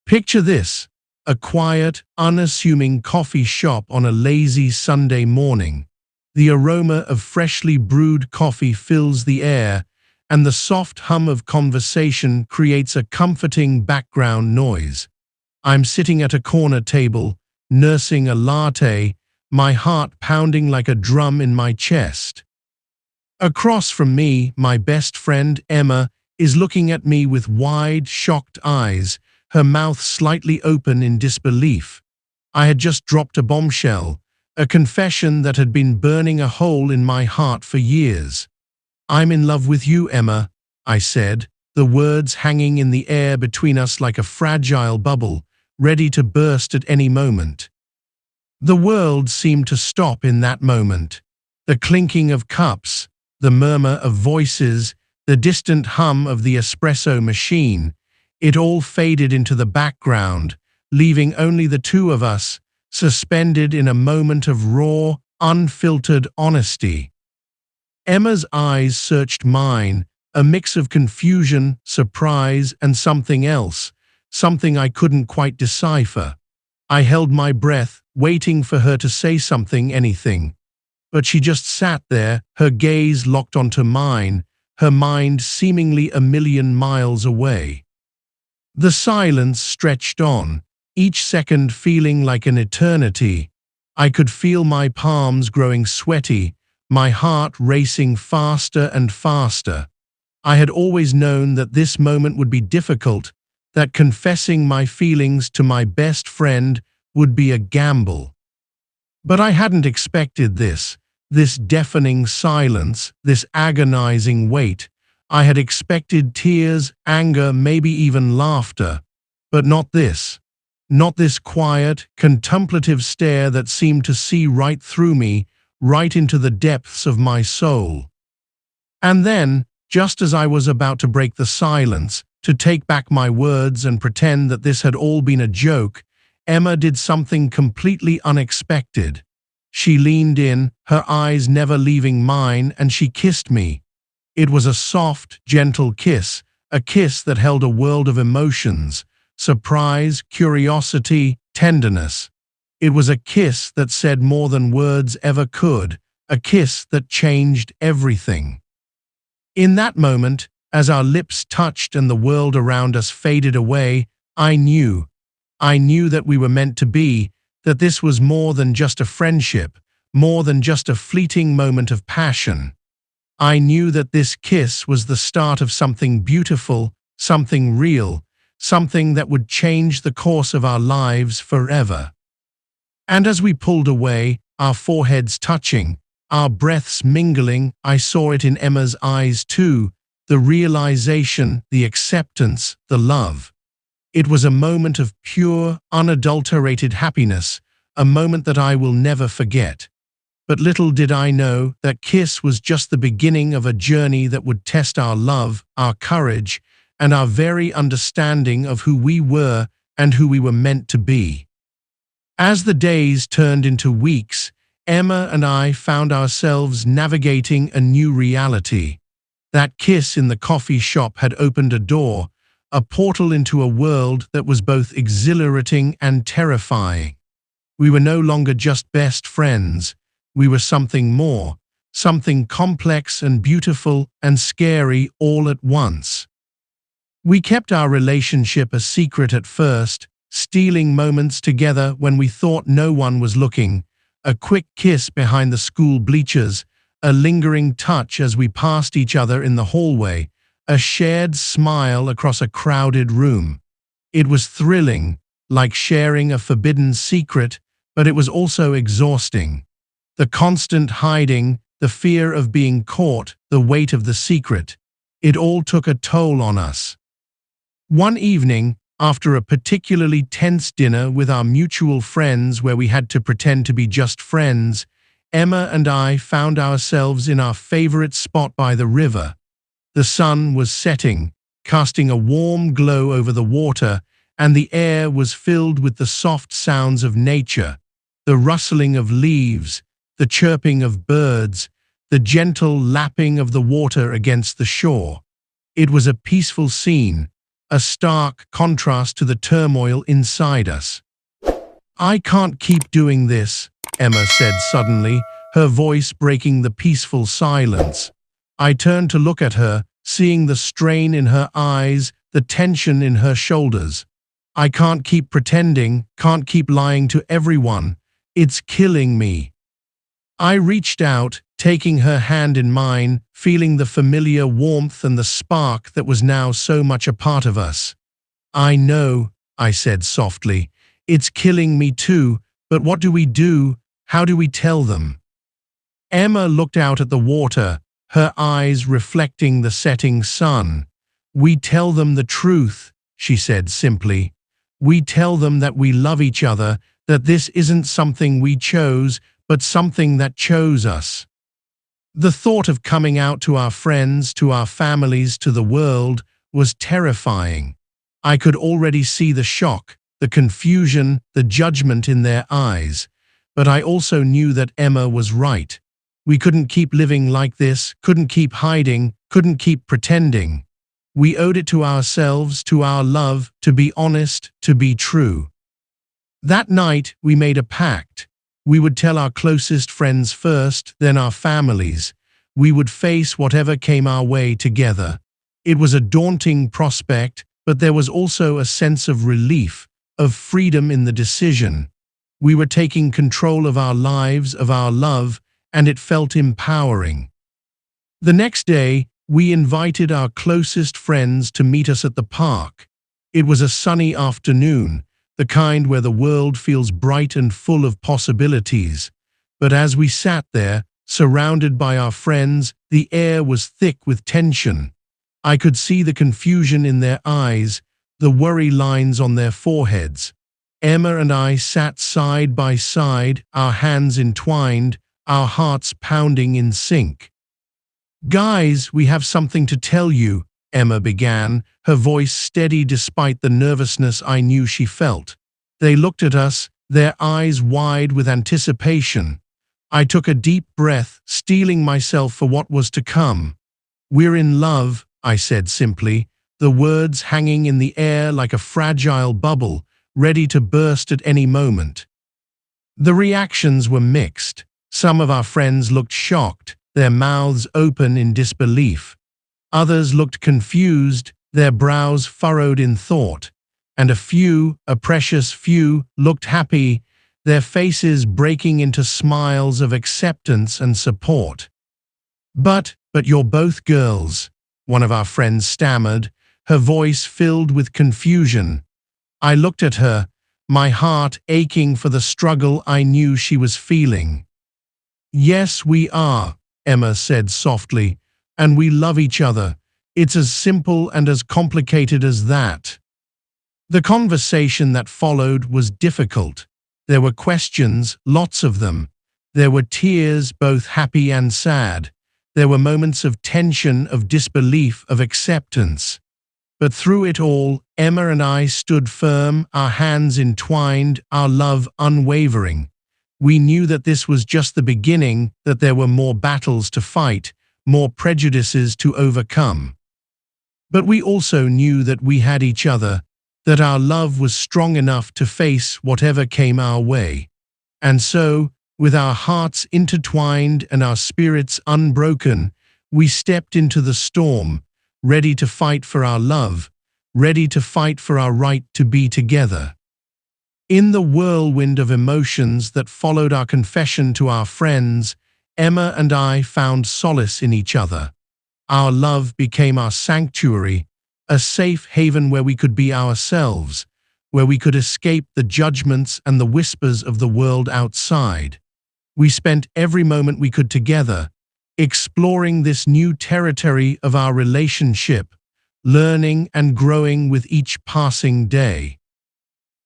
Picture this, a quiet, unassuming coffee shop on a lazy Sunday morning. The aroma of freshly brewed coffee fills the air, and the soft hum of conversation creates a comforting background noise. I'm sitting at a corner table, nursing a latte, my heart pounding like a drum in my chest. Across from me, my best friend, Emma, is looking at me with wide, shocked eyes, her mouth slightly open in disbelief. I had just dropped a bombshell, a confession that had been burning a hole in my heart for years. "I'm in love with you, Emma," I said, the words hanging in the air between us like a fragile bubble, ready to burst at any moment. The world seemed to stop in that moment. The clinking of cups, the murmur of voices, the distant hum of the espresso machine, it all faded into the background, leaving only the two of us, suspended in a moment of raw, unfiltered honesty. Emma's eyes searched mine, a mix of confusion, surprise, and something else, something I couldn't quite decipher. I held my breath, waiting for her to say something, anything. But she just sat there, her gaze locked onto mine, her mind seemingly a million miles away. The silence stretched on, each second feeling like an eternity. I could feel my palms growing sweaty, my heart racing faster and faster. I had always known that this moment would be difficult, that confessing my feelings to my best friend would be a gamble. But I hadn't expected this deafening silence, this agonizing wait. I had expected tears, anger, maybe even laughter. But not this. Not this quiet, contemplative stare that seemed to see right through me, right into the depths of my soul. And then, just as I was about to break the silence, to take back my words and pretend that this had all been a joke, Emma did something completely unexpected. She leaned in, her eyes never leaving mine, and she kissed me. It was a soft, gentle kiss, a kiss that held a world of emotions, surprise, curiosity, tenderness. It was a kiss that said more than words ever could, a kiss that changed everything. In that moment, as our lips touched and the world around us faded away, I knew that we were meant to be, that this was more than just a friendship, more than just a fleeting moment of passion. I knew that this kiss was the start of something beautiful, something real, something that would change the course of our lives forever. And as we pulled away, our foreheads touching, our breaths mingling, I saw it in Emma's eyes too, the realization, the acceptance, the love. It was a moment of pure, unadulterated happiness, a moment that I will never forget. But little did I know that kiss was just the beginning of a journey that would test our love, our courage, and our very understanding of who we were and who we were meant to be. As the days turned into weeks, Emma and I found ourselves navigating a new reality. That kiss in the coffee shop had opened a door, a portal into a world that was both exhilarating and terrifying. We were no longer just best friends. We were something more, something complex and beautiful and scary all at once. We kept our relationship a secret at first, stealing moments together when we thought no one was looking, a quick kiss behind the school bleachers, a lingering touch as we passed each other in the hallway, a shared smile across a crowded room. It was thrilling, like sharing a forbidden secret, but it was also exhausting. The constant hiding, the fear of being caught, the weight of the secret, it all took a toll on us. One evening, after a particularly tense dinner with our mutual friends where we had to pretend to be just friends, Emma and I found ourselves in our favorite spot by the river. The sun was setting, casting a warm glow over the water, and the air was filled with the soft sounds of nature, the rustling of leaves, the chirping of birds, the gentle lapping of the water against the shore. It was a peaceful scene, a stark contrast to the turmoil inside us. "I can't keep doing this," Emma said suddenly, her voice breaking the peaceful silence. I turned to look at her, seeing the strain in her eyes, the tension in her shoulders. "I can't keep pretending, can't keep lying to everyone. It's killing me." I reached out, taking her hand in mine, feeling the familiar warmth and the spark that was now so much a part of us. "I know," I said softly. "It's killing me too, but what do we do? How do we tell them?" Emma looked out at the water, her eyes reflecting the setting sun. "We tell them the truth," she said simply. "We tell them that we love each other, that this isn't something we chose, but something that chose us." The thought of coming out to our friends, to our families, to the world was terrifying. I could already see the shock, the confusion, the judgment in their eyes. But I also knew that Emma was right. We couldn't keep living like this, couldn't keep hiding, couldn't keep pretending. We owed it to ourselves, to our love, to be honest, to be true. That night, we made a pact. We would tell our closest friends first, then our families. We would face whatever came our way together. It was a daunting prospect, but there was also a sense of relief, of freedom in the decision. We were taking control of our lives, of our love, and it felt empowering. The next day, we invited our closest friends to meet us at the park. It was a sunny afternoon, the kind where the world feels bright and full of possibilities. But as we sat there, surrounded by our friends, the air was thick with tension. I could see the confusion in their eyes, the worry lines on their foreheads. Emma and I sat side by side, our hands entwined, our hearts pounding in sync. "Guys, we have something to tell you," Emma began, her voice steady despite the nervousness I knew she felt. They looked at us, their eyes wide with anticipation. I took a deep breath, steeling myself for what was to come. "We're in love," I said simply, the words hanging in the air like a fragile bubble, ready to burst at any moment. The reactions were mixed. Some of our friends looked shocked, their mouths open in disbelief. Others looked confused, their brows furrowed in thought. And a few, a precious few, looked happy, their faces breaking into smiles of acceptance and support. But you're both girls," one of our friends stammered, her voice filled with confusion. I looked at her, my heart aching for the struggle I knew she was feeling. "Yes, we are," Emma said softly, "and we love each other. It's as simple and as complicated as that." The conversation that followed was difficult. There were questions, lots of them. There were tears, both happy and sad. There were moments of tension, of disbelief, of acceptance. But through it all, Emma and I stood firm, our hands entwined, our love unwavering. We knew that this was just the beginning, that there were more battles to fight, more prejudices to overcome. But we also knew that we had each other, that our love was strong enough to face whatever came our way. And so, with our hearts intertwined and our spirits unbroken, we stepped into the storm, ready to fight for our love, ready to fight for our right to be together. In the whirlwind of emotions that followed our confession to our friends, Emma and I found solace in each other. Our love became our sanctuary, a safe haven where we could be ourselves, where we could escape the judgments and the whispers of the world outside. We spent every moment we could together, exploring this new territory of our relationship, learning and growing with each passing day.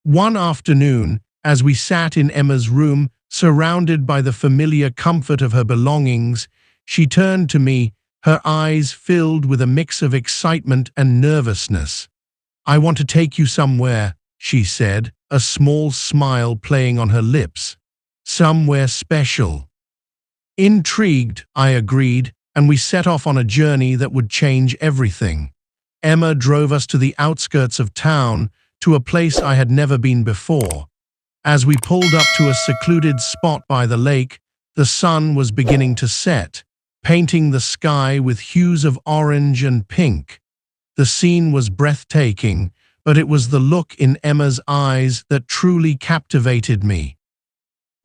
One afternoon, as we sat in Emma's room, surrounded by the familiar comfort of her belongings, she turned to me, her eyes filled with a mix of excitement and nervousness. "I want to take you somewhere," she said, a small smile playing on her lips. "Somewhere special." Intrigued, I agreed, and we set off on a journey that would change everything. Emma drove us to the outskirts of town, to a place I had never been before. As we pulled up to a secluded spot by the lake, the sun was beginning to set, painting the sky with hues of orange and pink. The scene was breathtaking, but it was the look in Emma's eyes that truly captivated me.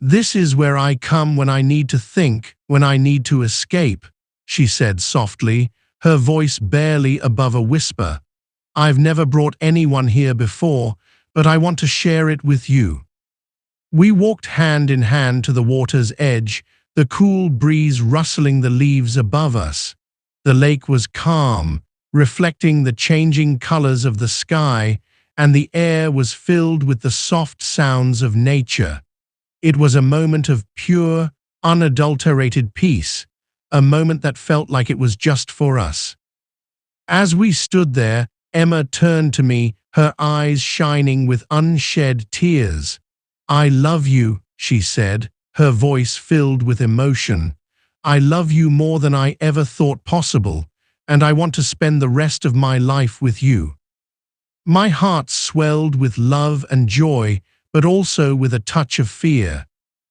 "This is where I come when I need to think, when I need to escape," she said softly, her voice barely above a whisper. "I've never brought anyone here before, but I want to share it with you." We walked hand in hand to the water's edge, the cool breeze rustling the leaves above us. The lake was calm, reflecting the changing colors of the sky, and the air was filled with the soft sounds of nature. It was a moment of pure, unadulterated peace, a moment that felt like it was just for us. As we stood there, Emma turned to me, her eyes shining with unshed tears. "I love you," she said, her voice filled with emotion. "I love you more than I ever thought possible, and I want to spend the rest of my life with you." My heart swelled with love and joy, but also with a touch of fear.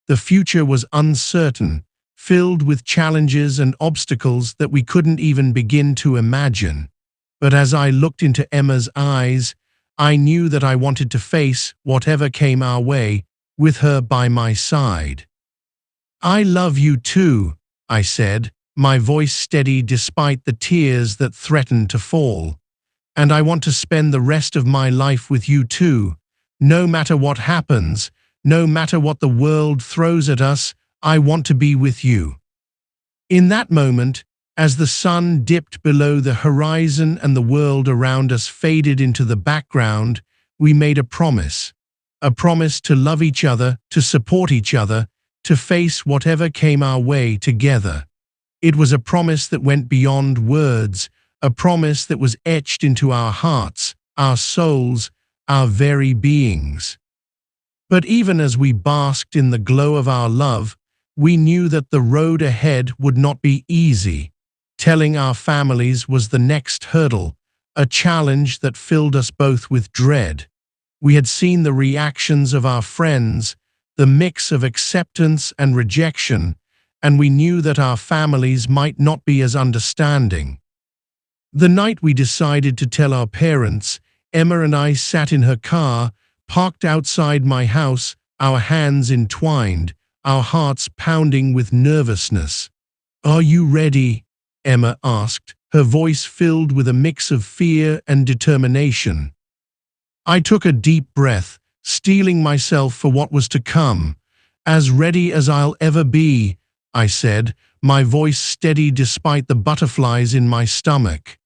The future was uncertain, filled with challenges and obstacles that we couldn't even begin to imagine. But as I looked into Emma's eyes, I knew that I wanted to face whatever came our way, with her by my side. "I love you too," I said, my voice steady despite the tears that threatened to fall. "And I want to spend the rest of my life with you too. No matter what happens, no matter what the world throws at us, I want to be with you." In that moment, as the sun dipped below the horizon and the world around us faded into the background, we made a promise to love each other, to support each other, to face whatever came our way together. It was a promise that went beyond words, a promise that was etched into our hearts, our souls, our very beings. But even as we basked in the glow of our love, we knew that the road ahead would not be easy. Telling our families was the next hurdle, a challenge that filled us both with dread. We had seen the reactions of our friends, the mix of acceptance and rejection, and we knew that our families might not be as understanding. The night we decided to tell our parents, Emma and I sat in her car, parked outside my house, our hands entwined, our hearts pounding with nervousness. "Are you ready?" Emma asked, her voice filled with a mix of fear and determination. I took a deep breath, steeling myself for what was to come. "As ready as I'll ever be," I said, my voice steady despite the butterflies in my stomach.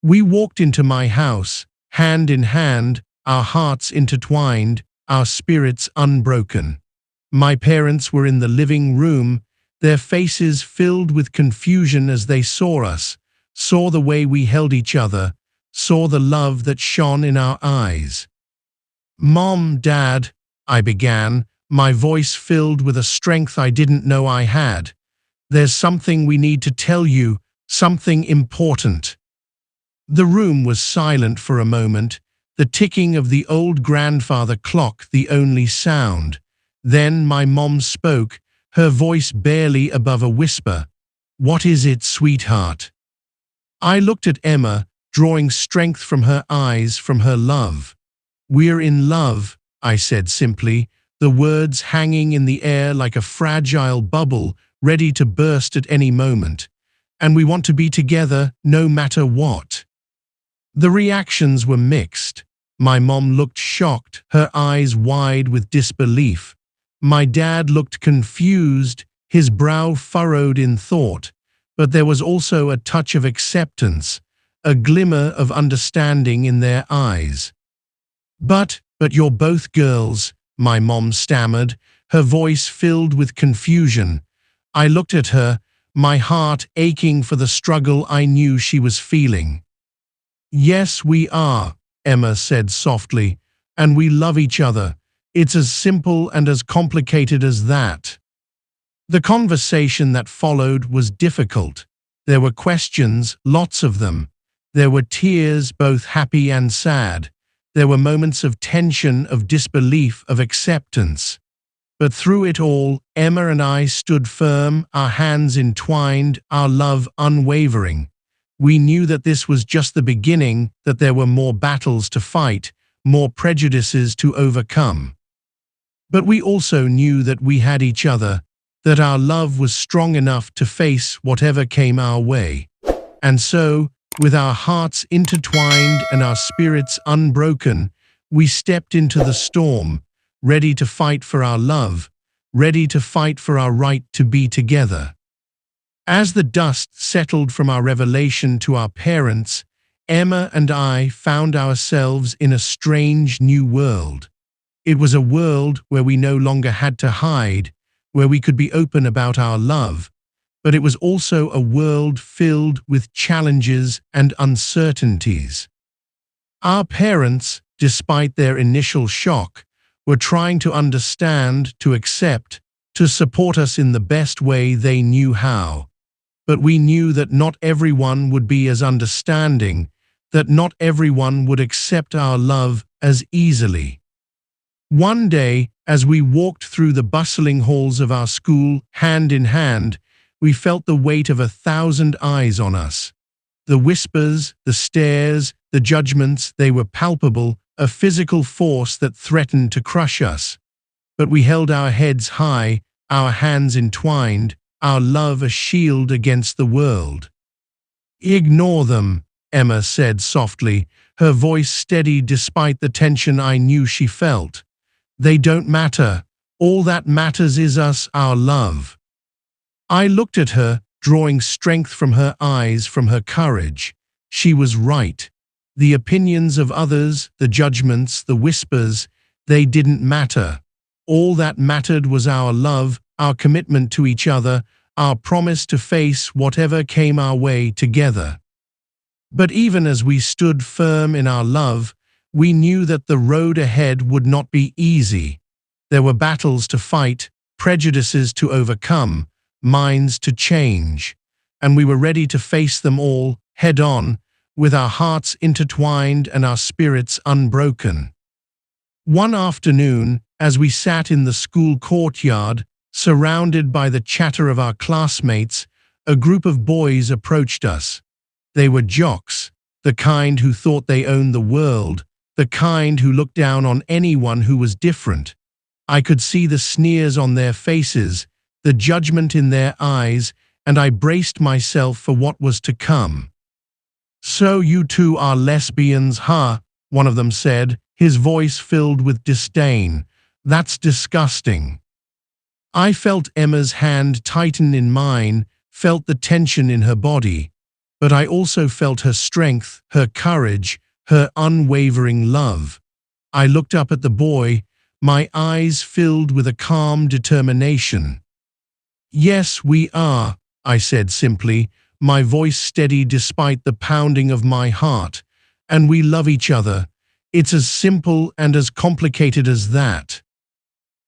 We walked into my house, hand in hand, our hearts intertwined, our spirits unbroken. My parents were in the living room, their faces filled with confusion as they saw us, saw the way we held each other, saw the love that shone in our eyes. "Mom, Dad," I began, my voice filled with a strength I didn't know I had. "There's something we need to tell you, something important." The room was silent for a moment, the ticking of the old grandfather clock the only sound. Then my mom spoke, her voice barely above a whisper. "What is it, sweetheart?" I looked at Emma, drawing strength from her eyes, from her love. "We're in love," I said simply, the words hanging in the air like a fragile bubble ready to burst at any moment. "And we want to be together no matter what." The reactions were mixed. My mom looked shocked, her eyes wide with disbelief. My dad looked confused, his brow furrowed in thought, but there was also a touch of acceptance, a glimmer of understanding in their eyes. But you're both girls," my mom stammered, her voice filled with confusion. I looked at her, my heart aching for the struggle I knew she was feeling. "Yes, we are," Emma said softly, "and we love each other. It's as simple and as complicated as that." The conversation that followed was difficult. There were questions, lots of them. There were tears, both happy and sad. There were moments of tension, of disbelief, of acceptance. But through it all, Emma and I stood firm, our hands entwined, our love unwavering. We knew that this was just the beginning, that there were more battles to fight, more prejudices to overcome. But we also knew that we had each other, that our love was strong enough to face whatever came our way. And so, with our hearts intertwined and our spirits unbroken, we stepped into the storm, ready to fight for our love, ready to fight for our right to be together. As the dust settled from our revelation to our parents, Emma and I found ourselves in a strange new world. It was a world where we no longer had to hide, where we could be open about our love, but it was also a world filled with challenges and uncertainties. Our parents, despite their initial shock, were trying to understand, to accept, to support us in the best way they knew how. But we knew that not everyone would be as understanding, that not everyone would accept our love as easily. One day, as we walked through the bustling halls of our school, hand in hand, we felt the weight of 1,000 eyes on us. The whispers, the stares, the judgments, they were palpable, a physical force that threatened to crush us. But we held our heads high, our hands entwined, our love a shield against the world. "Ignore them," Emma said softly, her voice steady despite the tension I knew she felt. "They don't matter. All that matters is us, our love." I looked at her, drawing strength from her eyes, from her courage. She was right. The opinions of others, the judgments, the whispers, they didn't matter. All that mattered was our love, our commitment to each other, our promise to face whatever came our way together. But even as we stood firm in our love, we knew that the road ahead would not be easy. There were battles to fight, prejudices to overcome, minds to change, and we were ready to face them all, head on, with our hearts intertwined and our spirits unbroken. One afternoon, as we sat in the school courtyard, surrounded by the chatter of our classmates, a group of boys approached us. They were jocks, the kind who thought they owned the world, the kind who looked down on anyone who was different. I could see the sneers on their faces, the judgment in their eyes, and I braced myself for what was to come. "So you two are lesbians, huh?" one of them said, his voice filled with disdain. "That's disgusting." I felt Emma's hand tighten in mine, felt the tension in her body, but I also felt her strength, her courage, her unwavering love. I looked up at the boy, my eyes filled with a calm determination. "Yes, we are," I said simply, my voice steady despite the pounding of my heart. "And we love each other. It's as simple and as complicated as that."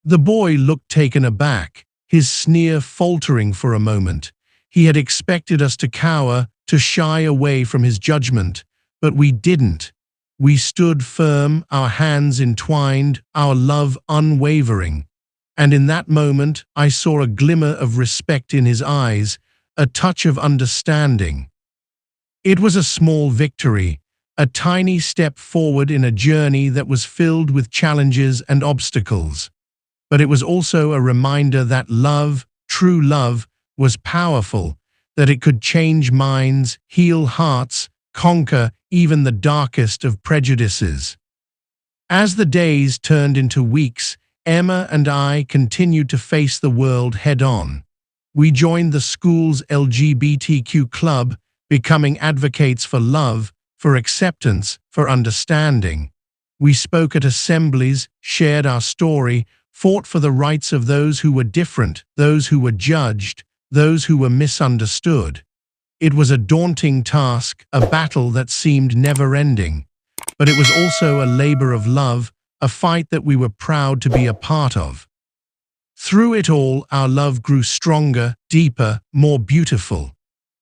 The boy looked taken aback, his sneer faltering for a moment. He had expected us to cower, to shy away from his judgment, but we didn't. We stood firm, our hands entwined, our love unwavering. And in that moment, I saw a glimmer of respect in his eyes, a touch of understanding. It was a small victory, a tiny step forward in a journey that was filled with challenges and obstacles. But it was also a reminder that love, true love, was powerful, that it could change minds, heal hearts, conquer even the darkest of prejudices. As the days turned into weeks, Emma and I continued to face the world head-on. We joined the school's LGBTQ club, becoming advocates for love, for acceptance, for understanding. We spoke at assemblies, shared our story, fought for the rights of those who were different, those who were judged, those who were misunderstood. It was a daunting task, a battle that seemed never-ending, but it was also a labor of love, a fight that we were proud to be a part of. Through it all, our love grew stronger, deeper, more beautiful.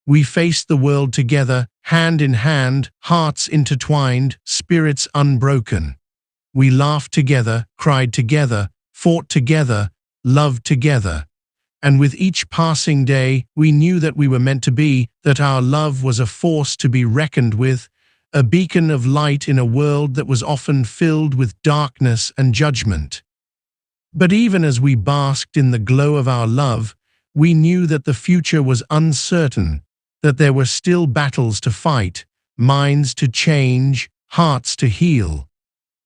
We faced the world together, hand in hand, hearts intertwined, spirits unbroken. We laughed together, cried together, fought together, loved together. And with each passing day, we knew that we were meant to be, that our love was a force to be reckoned with, a beacon of light in a world that was often filled with darkness and judgment. But even as we basked in the glow of our love, we knew that the future was uncertain, that there were still battles to fight, minds to change, hearts to heal.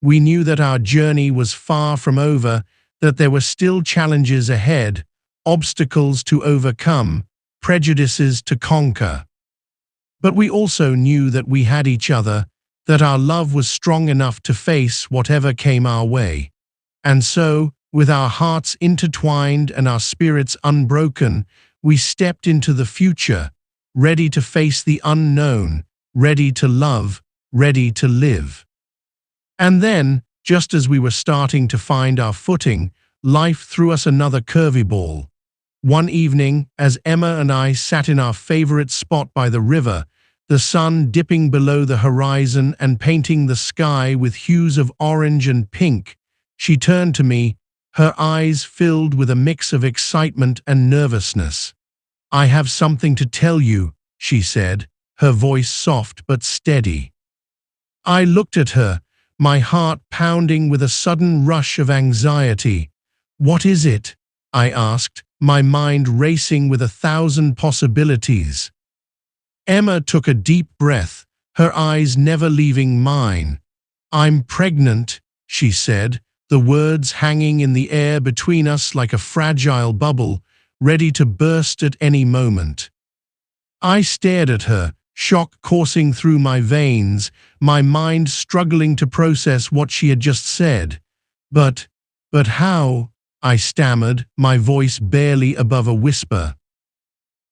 We knew that our journey was far from over, that there were still challenges ahead, obstacles to overcome, prejudices to conquer. But we also knew that we had each other, that our love was strong enough to face whatever came our way. And so, with our hearts intertwined and our spirits unbroken, we stepped into the future, ready to face the unknown, ready to love, ready to live. And then, just as we were starting to find our footing, life threw us another curveball. One evening, as Emma and I sat in our favorite spot by the river, the sun dipping below the horizon and painting the sky with hues of orange and pink, she turned to me, her eyes filled with a mix of excitement and nervousness. "I have something to tell you," she said, her voice soft but steady. I looked at her, my heart pounding with a sudden rush of anxiety. "What is it?" I asked, my mind racing with 1,000 possibilities. Emma took a deep breath, her eyes never leaving mine. "I'm pregnant," she said, the words hanging in the air between us like a fragile bubble, ready to burst at any moment. I stared at her, shock coursing through my veins, my mind struggling to process what she had just said. But how?" I stammered, my voice barely above a whisper.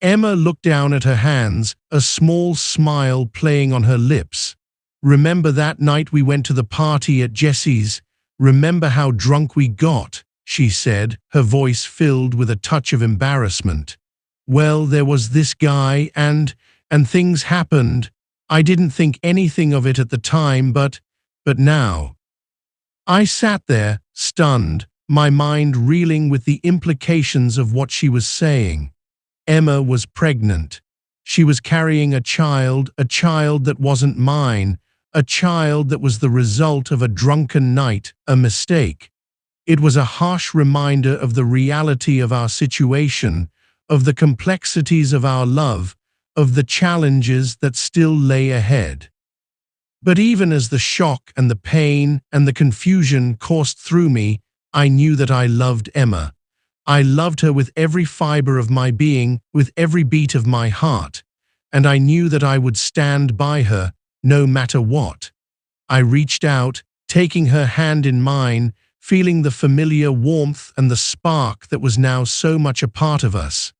Emma looked down at her hands, a small smile playing on her lips. "Remember that night we went to the party at Jessie's? Remember how drunk we got?" she said, her voice filled with a touch of embarrassment. "Well, there was this guy and things happened. I didn't think anything of it at the time, but now." I sat there, stunned, my mind reeling with the implications of what she was saying. Emma was pregnant. She was carrying a child that wasn't mine, a child that was the result of a drunken night, a mistake. It was a harsh reminder of the reality of our situation, of the complexities of our love, of the challenges that still lay ahead. But even as the shock and the pain and the confusion coursed through me, I knew that I loved Emma. I loved her with every fiber of my being, with every beat of my heart, and I knew that I would stand by her, no matter what. I reached out, taking her hand in mine, feeling the familiar warmth and the spark that was now so much a part of us.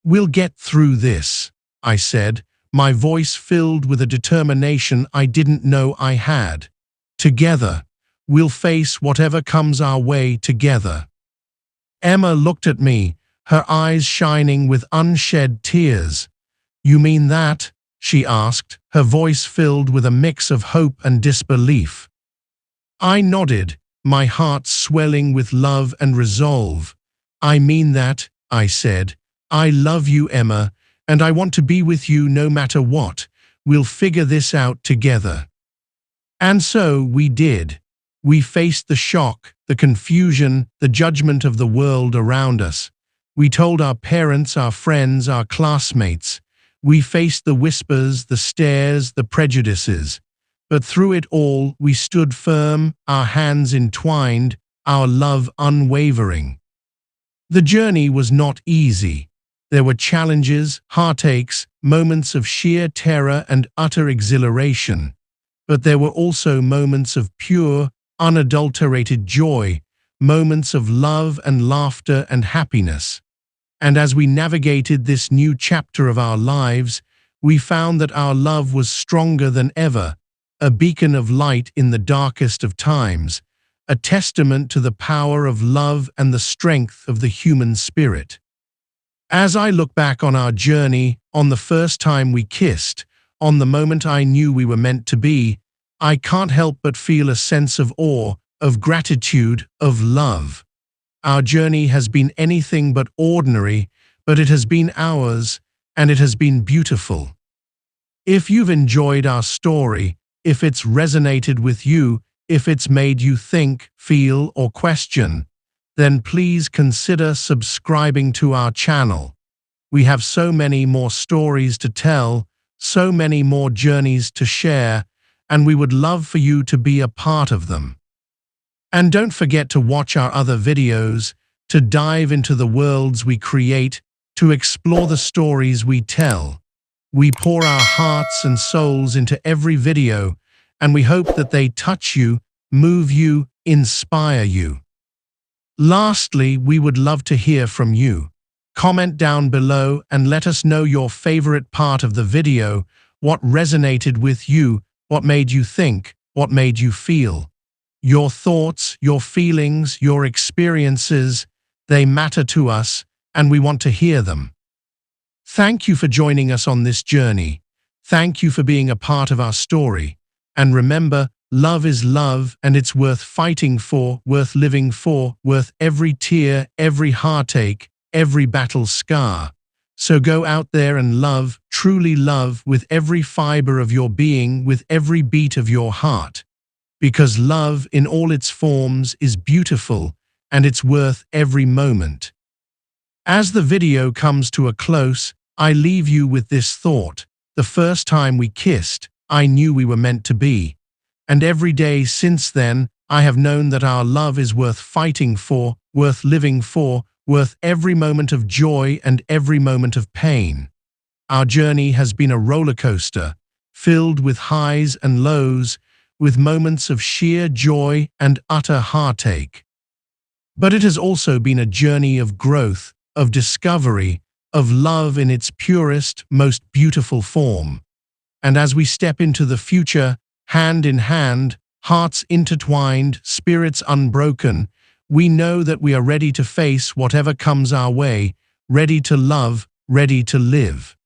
"We'll get through this," I said, my voice filled with a determination I didn't know I had. "Together, we'll face whatever comes our way together." Emma looked at me, her eyes shining with unshed tears. "You mean that?" she asked, her voice filled with a mix of hope and disbelief. I nodded, my heart swelling with love and resolve. "I mean that," I said. "I love you, Emma, and I want to be with you no matter what. We'll figure this out together." And so we did. We faced the shock, the confusion, the judgment of the world around us. We told our parents, our friends, our classmates. We faced the whispers, the stares, the prejudices. But through it all, we stood firm, our hands entwined, our love unwavering. The journey was not easy. There were challenges, heartaches, moments of sheer terror and utter exhilaration. But there were also moments of pure, unadulterated joy, moments of love and laughter and happiness. And as we navigated this new chapter of our lives, we found that our love was stronger than ever, a beacon of light in the darkest of times, a testament to the power of love and the strength of the human spirit. As I look back on our journey, on the first time we kissed, on the moment I knew we were meant to be, I can't help but feel a sense of awe, of gratitude, of love. Our journey has been anything but ordinary, but it has been ours, and it has been beautiful. If you've enjoyed our story, if it's resonated with you, if it's made you think, feel, or question, then please consider subscribing to our channel. We have so many more stories to tell, so many more journeys to share, and we would love for you to be a part of them. And don't forget to watch our other videos, to dive into the worlds we create, to explore the stories we tell. We pour our hearts and souls into every video, and we hope that they touch you, move you, inspire you. Lastly, we would love to hear from you. Comment down below and let us know your favorite part of the video, what resonated with you, what made you think, what made you feel. Your thoughts, your feelings, your experiences, they matter to us, and we want to hear them. Thank you for joining us on this journey. Thank you for being a part of our story. And remember, love is love, and it's worth fighting for, worth living for, worth every tear, every heartache, every battle scar. So go out there and love, truly love, with every fiber of your being, with every beat of your heart. Because love, in all its forms, is beautiful, and it's worth every moment. As the video comes to a close, I leave you with this thought. The first time we kissed, I knew we were meant to be. And every day since then, I have known that our love is worth fighting for, worth living for, worth every moment of joy and every moment of pain. Our journey has been a roller coaster, filled with highs and lows, with moments of sheer joy and utter heartache. But it has also been a journey of growth, of discovery, of love in its purest, most beautiful form. And as we step into the future, hand in hand, hearts intertwined, spirits unbroken, we know that we are ready to face whatever comes our way, ready to love, ready to live.